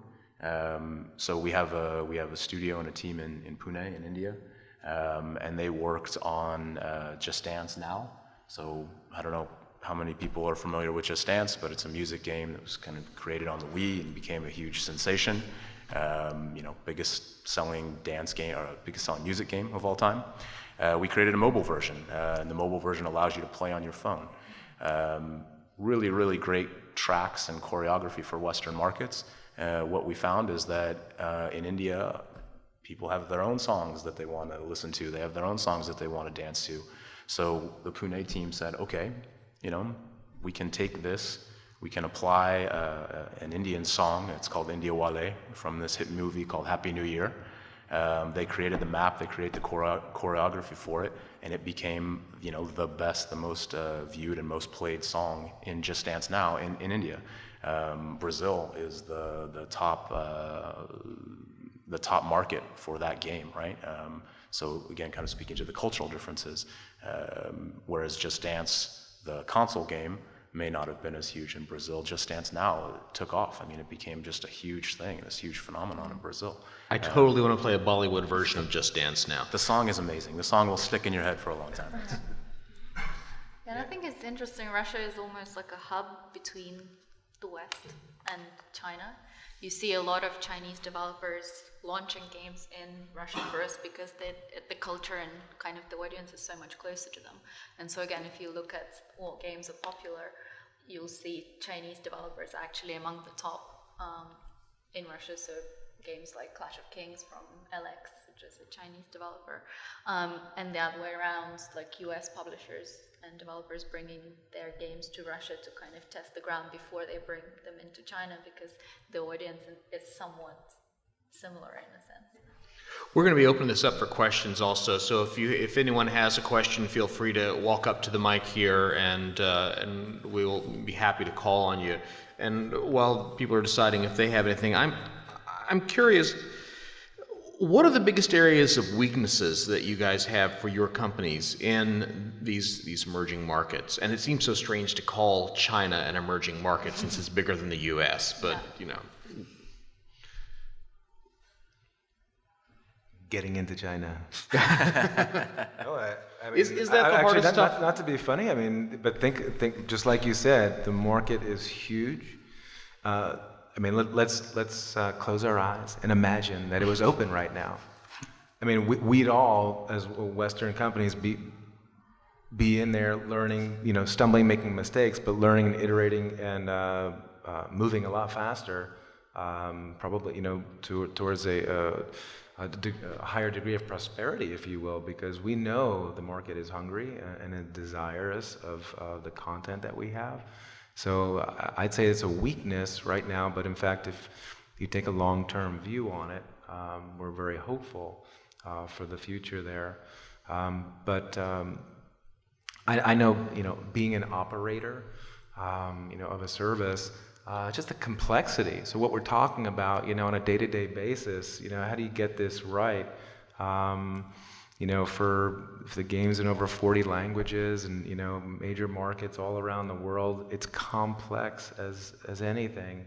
So we have a studio and a team in Pune in India, and they worked on Just Dance Now. So I don't know how many people are familiar with Just Dance, but it's a music game that was kind of created on the Wii and became a huge sensation. biggest selling dance game or biggest selling music game of all time. We created a mobile version, and the mobile version allows you to play on your phone. Really, really great tracks and choreography for Western markets. What we found is that in India, people have their own songs that they want to listen to. They have their own songs that they want to dance to. So the Pune team said, okay, we can take this, we can apply an Indian song, it's called India Wale, from this hit movie called Happy New Year. They created the map, they created the choreography for it, and it became, the best, the most viewed and most played song in Just Dance Now in India. Brazil is the top market for that game, right? So again, kind of speaking to the cultural differences, whereas Just Dance, the console game, may not have been as huge in Brazil. Just Dance Now took off. I mean, it became just a huge thing, this huge phenomenon in Brazil. I totally want to play a Bollywood version of Just Dance Now. The song is amazing. The song will stick in your head for a long time. And I think it's interesting, Russia is almost like a hub between the West and China. You see a lot of Chinese developers launching games in Russia first because the culture and kind of the audience is so much closer to them. And so again, if you look at what games are popular, you'll see Chinese developers actually among the top in Russia. So games like Clash of Kings from LX, which is a Chinese developer, and the other way around, like US publishers and developers bringing their games to Russia to kind of test the ground before they bring them into China, because the audience is somewhat similar in a sense. We're going to be opening this up for questions also, so if anyone has a question, feel free to walk up to the mic here, and we will be happy to call on you. And while people are deciding if they have anything, I'm curious, what are the biggest areas of weaknesses that you guys have for your companies in these emerging markets? And it seems so strange to call China an emerging market since it's bigger than the US, but Getting into China. Is that the hardest stuff? Not to be funny, I mean, but think just like you said, the market is huge. Let's close our eyes and imagine that it was open right now. I mean, we'd all, as Western companies, be in there learning, stumbling, making mistakes, but learning and iterating and moving a lot faster, probably, towards a higher degree of prosperity, if you will, because we know the market is hungry and desirous of the content that we have. So I'd say it's a weakness right now, but in fact, if you take a long-term view on it, we're very hopeful for the future there. But I know, being an operator, of a service, just the complexity. So what we're talking about, on a day-to-day basis, how do you get this right? For the games in over 40 languages and, major markets all around the world, it's complex as anything,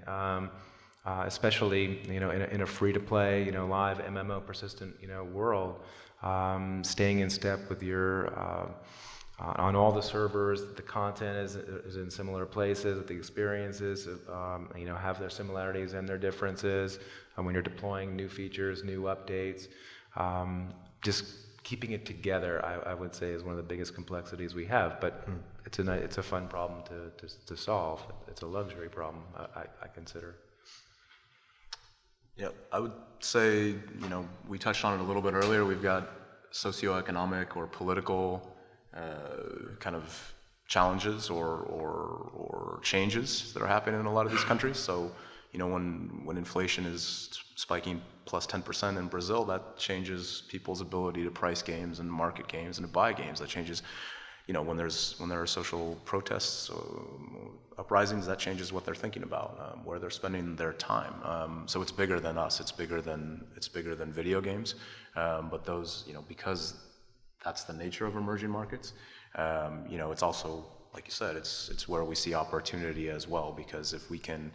especially, in a free-to-play, live MMO persistent, world, staying in step with your, on all the servers, the content is in similar places, the experiences, have their similarities and their differences, when you're deploying new features, new updates, just keeping it together, I would say, is one of the biggest complexities we have. But it's a fun problem to solve. It's a luxury problem, I consider. Yeah, I would say, we touched on it a little bit earlier. We've got socioeconomic or political kind of challenges or changes that are happening in a lot of these countries. So, when inflation is spiking plus 10% in Brazil, that changes people's ability to price games and market games and to buy games. That changes, when there are social protests or uprisings, that changes what they're thinking about, where they're spending their time. So it's bigger than us. It's bigger than video games. But those, because that's the nature of emerging markets. It's also, like you said, it's where we see opportunity as well, because if we can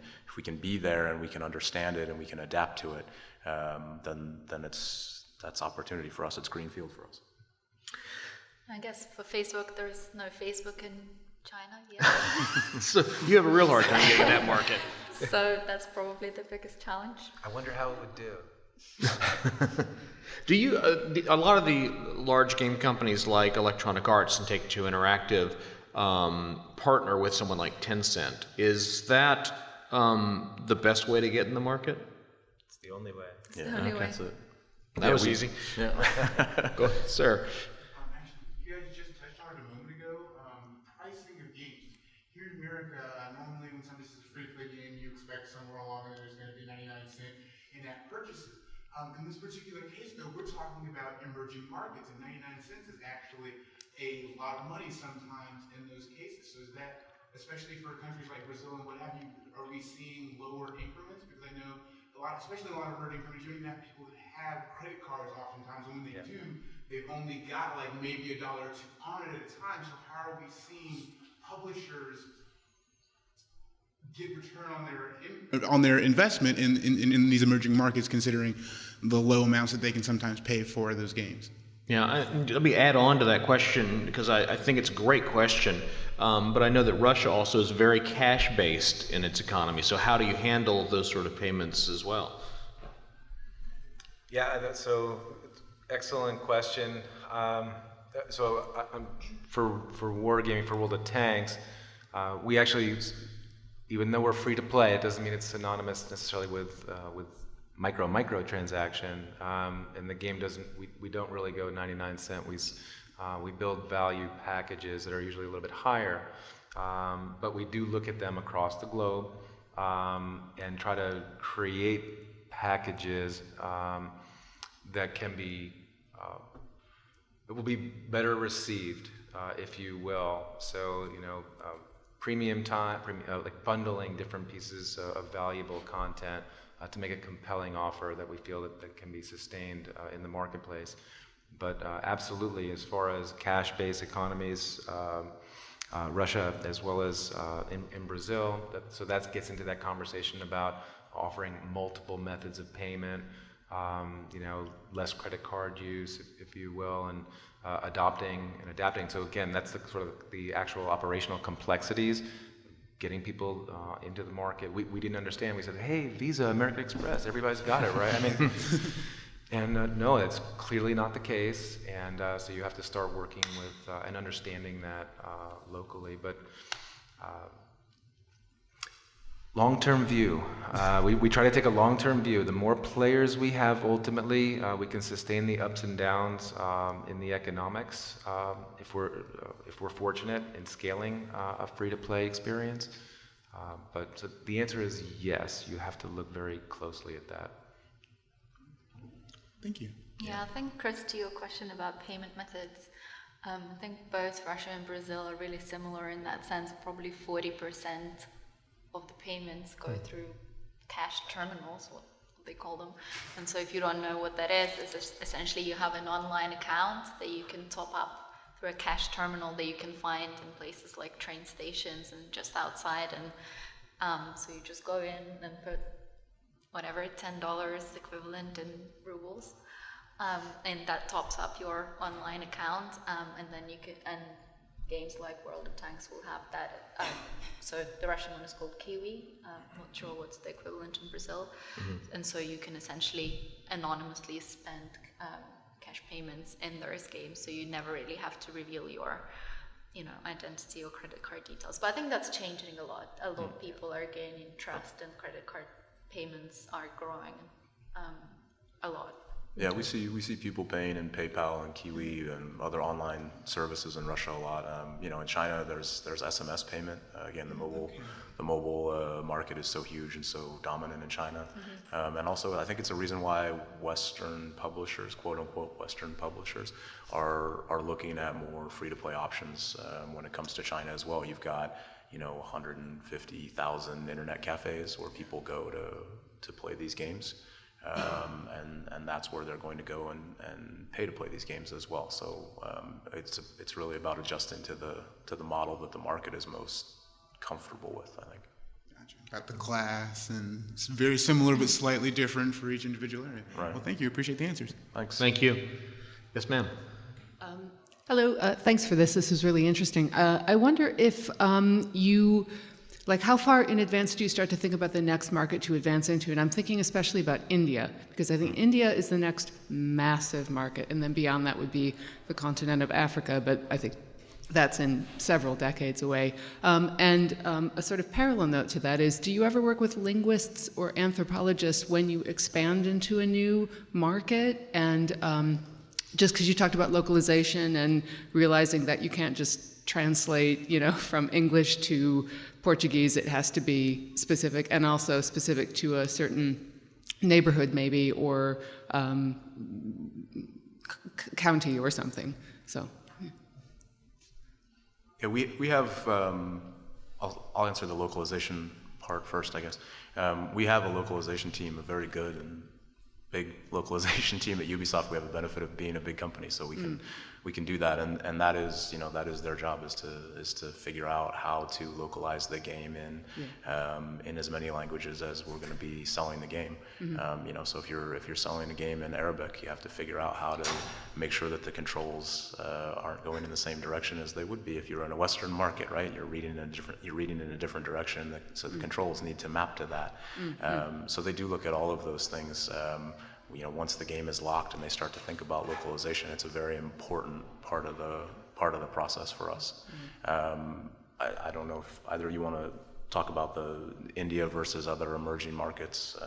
be there and we can understand it and we can adapt to it, then that's opportunity for us. It's greenfield for us. I guess for Facebook, there is no Facebook in China yet. So you have a real hard time getting that market. So that's probably the biggest challenge. I wonder how it would do. Do you, a lot of the large game companies like Electronic Arts and Take-Two Interactive partner with someone like Tencent. Is that the best way to get in the market? It's the only way. It's the only way. That's it. That was easy. Yeah. Go ahead, sir. Actually, you guys just touched on it a moment ago. Pricing of games. Here in America, normally when somebody says a free-to-play game, you expect somewhere along there there's going to be 99-cent in-app purchases. In this particular case, though, we're talking about emerging markets, and 99 cents is actually a lot of money sometimes in those cases. So is that, especially for countries like Brazil and what have you, are we seeing lower increments? Because I know especially a lot of emerging countries, you don't even have people that have credit cards oftentimes, and when they do, they've only got like maybe $1 or $2 on it at a time. So how are we seeing publishers get return on their investment in these emerging markets, considering the low amounts that they can sometimes pay for those games? Yeah, let me add on to that question because I think it's a great question. But I know that Russia also is very cash-based in its economy. So how do you handle those sort of payments as well? Yeah, so excellent question. For wargaming, for World of Tanks, we actually, even though we're free to play, it doesn't mean it's synonymous necessarily with micro-transaction. And the game doesn't, we don't really go 99 cent. We build value packages that are usually a little bit higher, but we do look at them across the globe and try to create packages that can be, that will be better received, if you will. So, premium time, like bundling different pieces of valuable content to make a compelling offer that we feel that can be sustained in the marketplace. But absolutely, as far as cash-based economies, Russia as well as in Brazil, so that gets into that conversation about offering multiple methods of payment, less credit card use, if you will, and adopting and adapting. So again, that's the sort of the actual operational complexities, getting people into the market. We didn't understand. We said, hey, Visa, American Express, everybody's got it, right? I mean, and no, that's clearly not the case. And so you have to start working with and understanding that locally. But long-term view. We try to take a long-term view. The more players we have, ultimately, we can sustain the ups and downs in the economics if we're fortunate in scaling a free-to-play experience. But so the answer is yes. You have to look very closely at that. Thank you. Yeah, I think, Chris, to your question about payment methods, I think both Russia and Brazil are really similar in that sense. Probably 40% of the payments go through cash terminals, what they call them. And so if you don't know what that is, it's essentially you have an online account that you can top up through a cash terminal that you can find in places like train stations and just outside. And so you just go in and put whatever, $10 equivalent in rubles, and that tops up your online account, and then you can, and games like World of Tanks will have that. So the Russian one is called Kiwi. I'm not sure what's the equivalent in Brazil. And so you can essentially anonymously spend cash payments in those games, so you never really have to reveal your identity or credit card details. But I think that's changing a lot. A lot of people are gaining trust, and credit card payments are growing a lot. Yeah, we see people paying in PayPal and Kiwi and other online services in Russia a lot. In China, there's SMS payment. Again, the mobile market is so huge and so dominant in China. And also, I think it's a reason why Western publishers, quote unquote Western publishers, are looking at more free-to-play options when it comes to China as well. You've got 150,000 internet cafes where people go to play these games. And that's where they're going to go and pay to play these games as well. So it's really about adjusting to the model that the market is most comfortable with, I think. Gotcha. Got the class, and it's very similar but slightly different for each individual area. Right. Well, thank you. Appreciate the answers. Thanks. Thank you. Yes, ma'am. Hello, thanks for this. This is really interesting. I wonder if you like how far in advance do you start to think about the next market to advance into? And I'm thinking especially about India, because I think India is the next massive market, and then beyond that would be the continent of Africa, but I think that's in several decades away. A sort of parallel note to that is, do you ever work with linguists or anthropologists when you expand into a new market? And just because you talked about localization and realizing that you can't just translate, from English to Portuguese, it has to be specific, and also specific to a certain neighborhood maybe, or county or something. So. Yeah, we have, I'll answer the localization part first, I guess. We have a localization team, a very good and big localization team at Ubisoft. We have the benefit of being a big company, so we can do that, and that is their job, is to figure out how to localize the game in as many languages as we're going to be selling the game. So if you're selling a game in Arabic, you have to figure out how to make sure that the controls aren't going in the same direction as they would be if you're in a Western market, right? You're reading in a different direction, so the controls need to map to that. So they do look at all of those things. Once the game is locked and they start to think about localization, it's a very important part of the process for us. I don't know if either of you want to talk about the India versus other emerging markets.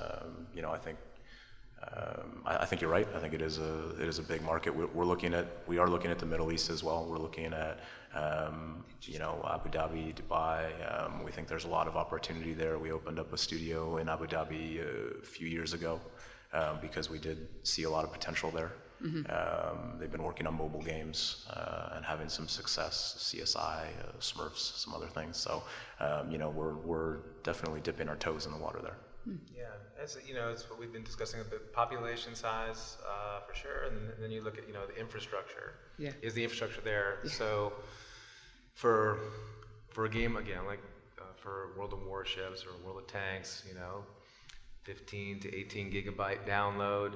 I think you're right. I think it is a big market. We are looking at the Middle East as well. We're looking at Abu Dhabi, Dubai. We think there's a lot of opportunity there. We opened up a studio in Abu Dhabi a few years ago because we did see a lot of potential there. They've been working on mobile games and having some success, CSI, Smurfs, some other things. So, we're definitely dipping our toes in the water there. Yeah, it's what we've been discussing, the population size for sure, and then you look at the infrastructure. Yeah. Is the infrastructure there? Yeah. So for a game again, like for World of Warships or World of Tanks, 15 to 18 gigabyte download.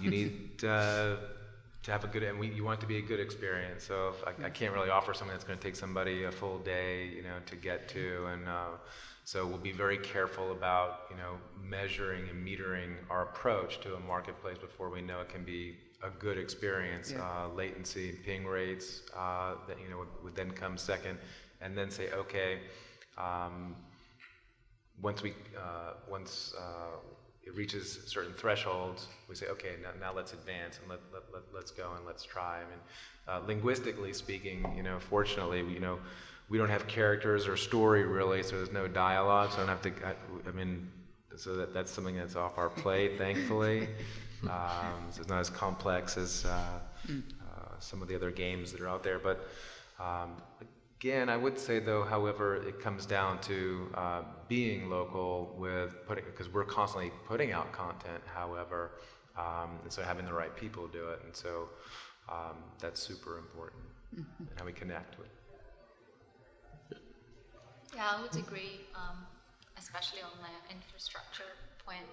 You need to have a good, and you want it to be a good experience. So I can't really offer something that's going to take somebody a full day, to get to, and so we'll be very careful about, measuring and metering our approach to a marketplace before we know it can be a good experience. Yeah. Latency, ping rates, that would then come second, and then say, okay, once it reaches certain thresholds, we say, okay, now let's advance and let's go and let's try. I mean, linguistically speaking, fortunately, we don't have characters or story really, so there's no dialogue, so I don't have to, so that's something that's off our plate, thankfully. So it's not as complex as some of the other games that are out there, but again, I would say though, however, it comes down to being local because we're constantly putting out content, however, and so having the right people do it, and so that's super important, and how we connect with. Yeah, I would agree, especially on the infrastructure point.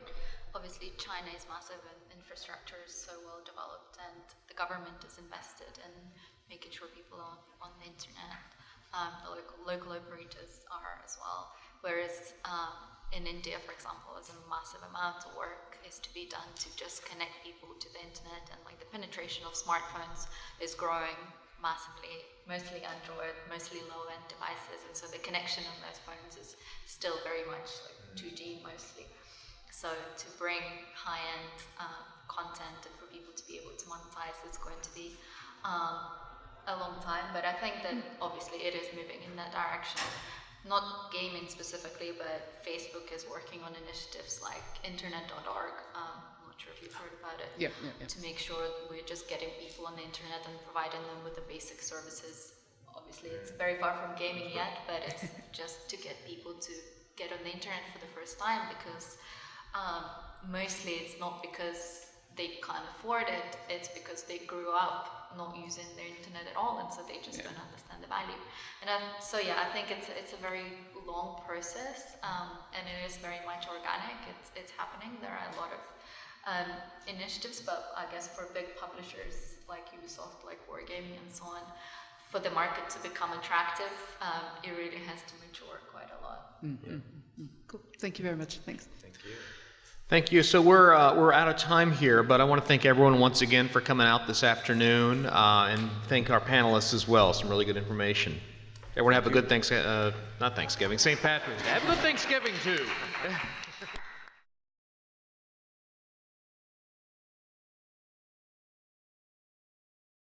Obviously, China is massive and infrastructure is so well developed, and the government is invested in making sure people are on the internet. The local operators are as well. Whereas in India, for example, there's a massive amount of work is to be done to just connect people to the internet, and like the penetration of smartphones is growing massively, mostly Android, mostly low-end devices, and so the connection on those phones is still very much like 2G mostly. So to bring high-end content and for people to be able to monetize is going to be a long time, but I think that obviously it is moving in that direction. Not gaming specifically, but Facebook is working on initiatives like internet.org. I'm not sure if you've heard about it. Yeah. To make sure we're just getting people on the internet and providing them with the basic services. Obviously, it's very far from gaming yet, but it's just to get people to get on the internet for the first time, because mostly it's not because they can't afford it, it's because they grew up not using the internet at all, and so they just don't understand the value. And so yeah, I think it's a very long process, and it is very much organic. It's happening. There are a lot of initiatives, but I guess for big publishers like Ubisoft, like Wargaming and so on, for the market to become attractive, it really has to mature quite a lot. Cool. Thank you very much. Thanks. Thank you. So we're out of time here, but I want to thank everyone once again for coming out this afternoon, and thank our panelists as well. Some really good information. Everyone have a good St. Patrick's Day. Have a good Thanksgiving too.